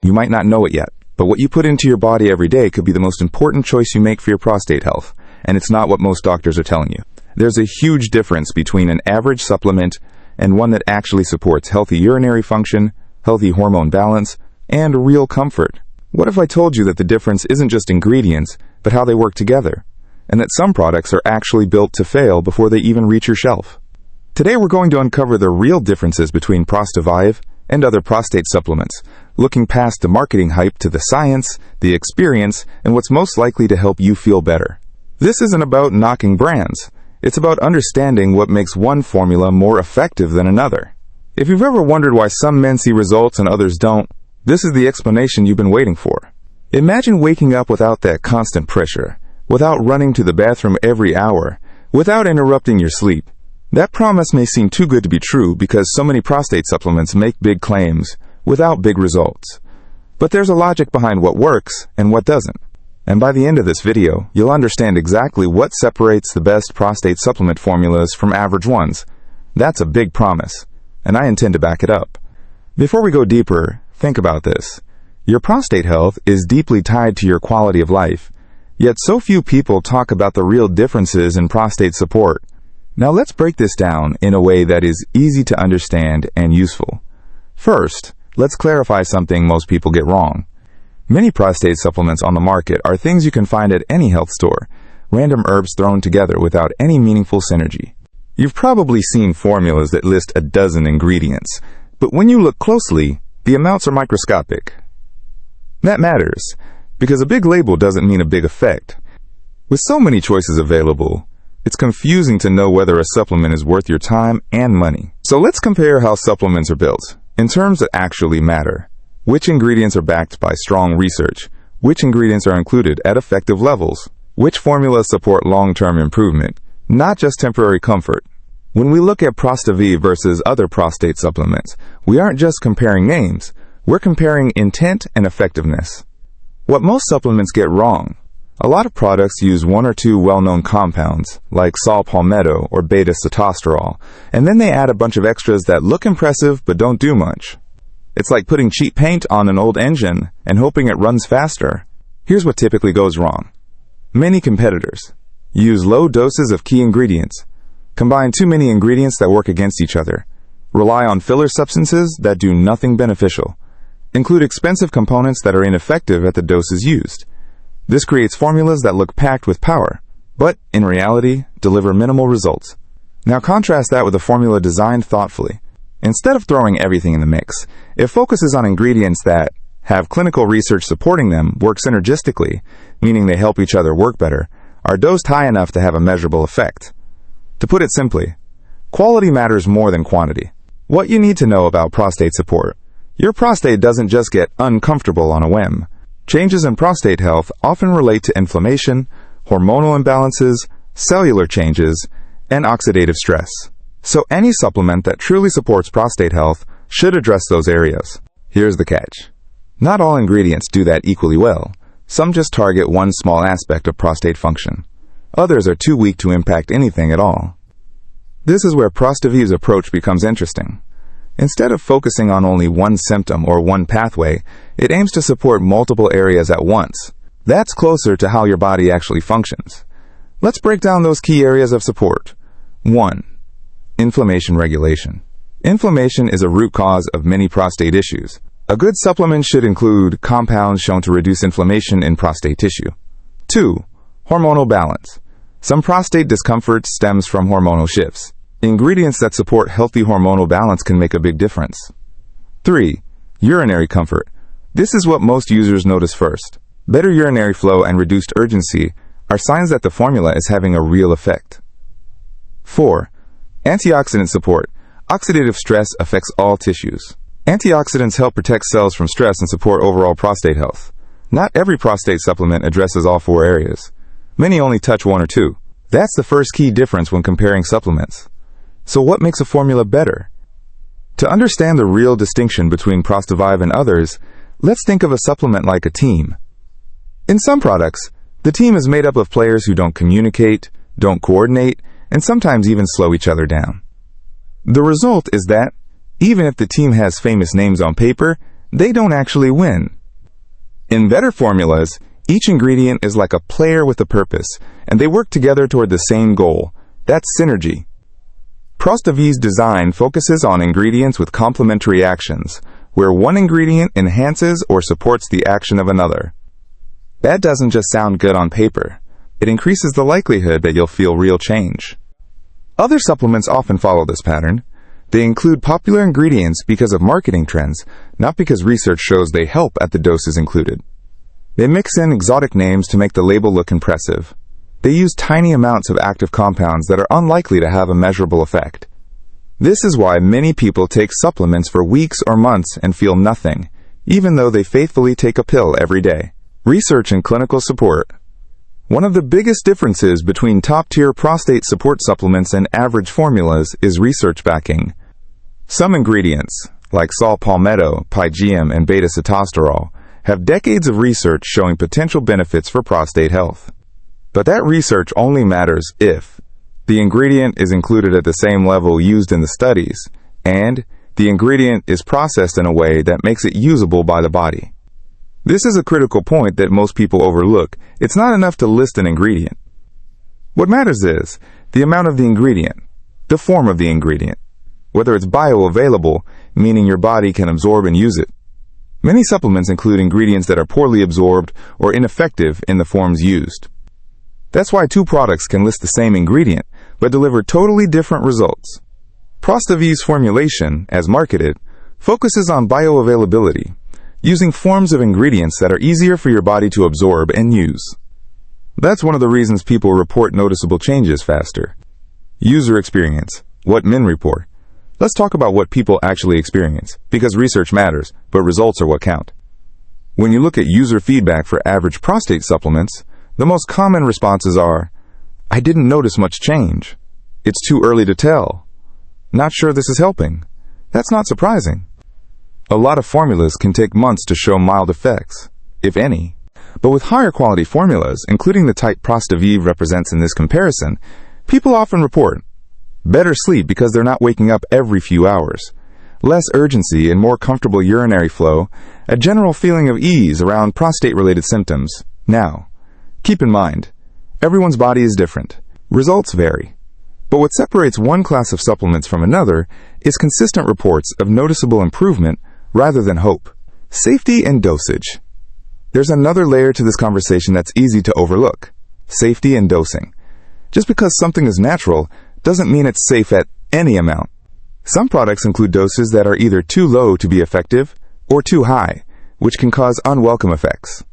You might not know it yet, but what you put into your body every day could be the most important choice you make for your prostate health, and it's not what most doctors are telling you. There's a huge difference between an average supplement and one that actually supports healthy urinary function, healthy hormone balance, and real comfort. What if I told you that the difference isn't just ingredients, but how they work together, and that some products are actually built to fail before they even reach your shelf? Today we're going to uncover the real differences between ProstaVive and other prostate supplements, looking past the marketing hype to the science, the experience, and what's most likely to help you feel better. This isn't about knocking brands. It's about understanding what makes one formula more effective than another. If you've ever wondered why some men see results and others don't, this is the explanation you've been waiting for. Imagine waking up without that constant pressure, without running to the bathroom every hour, without interrupting your sleep. That promise may seem too good to be true because so many prostate supplements make big claims without big results. But there's a logic behind what works and what doesn't. And by the end of this video, you'll understand exactly what separates the best prostate supplement formulas from average ones. That's a big promise, and I intend to back it up. Before we go deeper, think about this. Your prostate health is deeply tied to your quality of life, yet so few people talk about the real differences in prostate support. Now let's break this down in a way that is easy to understand and useful. First, let's clarify something most people get wrong. Many prostate supplements on the market are things you can find at any health store, random herbs thrown together without any meaningful synergy. You've probably seen formulas that list a dozen ingredients, but when you look closely, the amounts are microscopic. That matters, because a big label doesn't mean a big effect. With so many choices available, it's confusing to know whether a supplement is worth your time and money. So let's compare how supplements are built, in terms that actually matter. Which ingredients are backed by strong research? Which ingredients are included at effective levels? Which formulas support long-term improvement, not just temporary comfort? When we look at ProstaVive versus other prostate supplements, we aren't just comparing names, we're comparing intent and effectiveness. What most supplements get wrong: a lot of products use one or two well-known compounds, like saw palmetto or beta-sitosterol, and then they add a bunch of extras that look impressive but don't do much. It's like putting cheap paint on an old engine and hoping it runs faster. Here's what typically goes wrong. Many competitors use low doses of key ingredients, combine too many ingredients that work against each other, rely on filler substances that do nothing beneficial, include expensive components that are ineffective at the doses used. This creates formulas that look packed with power, but in reality, deliver minimal results. Now contrast that with a formula designed thoughtfully. Instead of throwing everything in the mix, it focuses on ingredients that have clinical research supporting them, work synergistically, meaning they help each other work better, are dosed high enough to have a measurable effect. To put it simply, quality matters more than quantity. What you need to know about prostate support: your prostate doesn't just get uncomfortable on a whim. Changes in prostate health often relate to inflammation, hormonal imbalances, cellular changes, and oxidative stress. So any supplement that truly supports prostate health should address those areas. Here's the catch. Not all ingredients do that equally well. Some just target one small aspect of prostate function. Others are too weak to impact anything at all. This is where ProstaVive's approach becomes interesting. Instead of focusing on only one symptom or one pathway, it aims to support multiple areas at once. That's closer to how your body actually functions. Let's break down those key areas of support. 1. Inflammation regulation. Inflammation is a root cause of many prostate issues. A good supplement should include compounds shown to reduce inflammation in prostate tissue. 2. Hormonal balance. Some prostate discomfort stems from hormonal shifts. Ingredients that support healthy hormonal balance can make a big difference. 3. Urinary comfort. This is what most users notice first. Better urinary flow and reduced urgency are signs that the formula is having a real effect. 4. Antioxidant support. Oxidative stress affects all tissues. Antioxidants help protect cells from stress and support overall prostate health. Not every prostate supplement addresses all 4 areas. Many only touch 1 or 2. That's the first key difference when comparing supplements. So what makes a formula better? To understand the real distinction between ProstaVive and others, let's think of a supplement like a team. In some products, the team is made up of players who don't communicate, don't coordinate, and sometimes even slow each other down. The result is that, even if the team has famous names on paper, they don't actually win. In better formulas, each ingredient is like a player with a purpose, and they work together toward the same goal. That's synergy. ProstaVive's design focuses on ingredients with complementary actions, where one ingredient enhances or supports the action of another. That doesn't just sound good on paper. It increases the likelihood that you'll feel real change. Other supplements often follow this pattern. They include popular ingredients because of marketing trends, not because research shows they help at the doses included. They mix in exotic names to make the label look impressive. They use tiny amounts of active compounds that are unlikely to have a measurable effect. This is why many people take supplements for weeks or months and feel nothing, even though they faithfully take a pill every day. Research and clinical support. One of the biggest differences between top-tier prostate support supplements and average formulas is research backing. Some ingredients, like saw palmetto, pygeum, and beta-sitosterol, have decades of research showing potential benefits for prostate health. But that research only matters if the ingredient is included at the same level used in the studies, and the ingredient is processed in a way that makes it usable by the body. This is a critical point that most people overlook. It's not enough to list an ingredient. What matters is the amount of the ingredient, the form of the ingredient, whether it's bioavailable, meaning your body can absorb and use it. Many supplements include ingredients that are poorly absorbed or ineffective in the forms used. That's why two products can list the same ingredient, but deliver totally different results. ProstaVive's formulation, as marketed, focuses on bioavailability, using forms of ingredients that are easier for your body to absorb and use. That's one of the reasons people report noticeable changes faster. User experience. What men report. Let's talk about what people actually experience, because research matters, but results are what count. When you look at user feedback for average prostate supplements, the most common responses are, "I didn't notice much change. It's too early to tell. Not sure this is helping." That's not surprising. A lot of formulas can take months to show mild effects, if any. But with higher quality formulas, including the type ProstaVive represents in this comparison, people often report better sleep because they're not waking up every few hours, less urgency and more comfortable urinary flow, a general feeling of ease around prostate-related symptoms. Now, keep in mind, everyone's body is different. Results vary. But what separates one class of supplements from another is consistent reports of noticeable improvement rather than hope. Safety and dosage. There's another layer to this conversation that's easy to overlook. Safety and dosing. Just because something is natural doesn't mean it's safe at any amount. Some products include doses that are either too low to be effective or too high, which can cause unwelcome effects.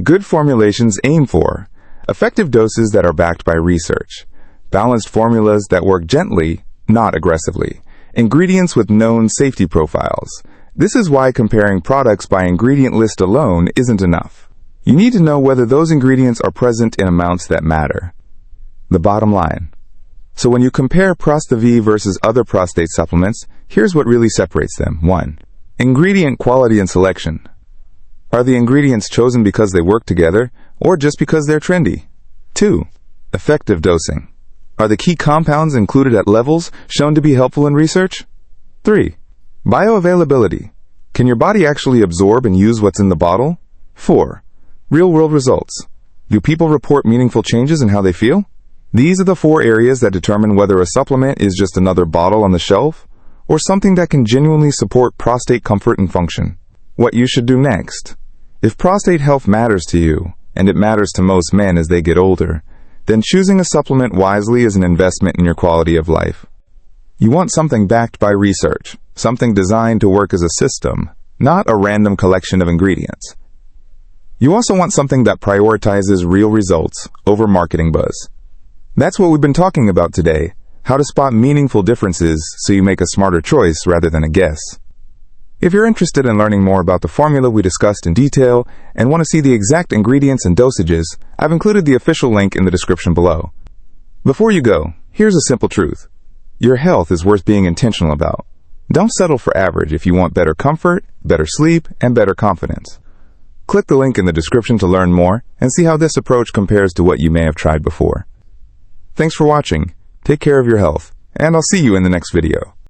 Good formulations aim for effective doses that are backed by research, balanced formulas that work gently, not aggressively, ingredients with known safety profiles. This is why comparing products by ingredient list alone isn't enough. You need to know whether those ingredients are present in amounts that matter. The bottom line. So when you compare ProstaVive versus other prostate supplements, here's what really separates them. 1. Ingredient quality and selection. Are the ingredients chosen because they work together, or just because they're trendy? 2. Effective dosing. Are the key compounds included at levels shown to be helpful in research? 3. Bioavailability. Can your body actually absorb and use what's in the bottle? 4. Real-world results. Do people report meaningful changes in how they feel? These are the 4 areas that determine whether a supplement is just another bottle on the shelf or something that can genuinely support prostate comfort and function. What you should do next. If prostate health matters to you, and it matters to most men as they get older, then choosing a supplement wisely is an investment in your quality of life. You want something backed by research, something designed to work as a system, not a random collection of ingredients. You also want something that prioritizes real results over marketing buzz. That's what we've been talking about today, how to spot meaningful differences so you make a smarter choice rather than a guess. If you're interested in learning more about the formula we discussed in detail and want to see the exact ingredients and dosages, I've included the official link in the description below. Before you go, here's a simple truth. Your health is worth being intentional about. Don't settle for average if you want better comfort, better sleep, and better confidence. Click the link in the description to learn more and see how this approach compares to what you may have tried before. Thanks for watching, take care of your health, and I'll see you in the next video.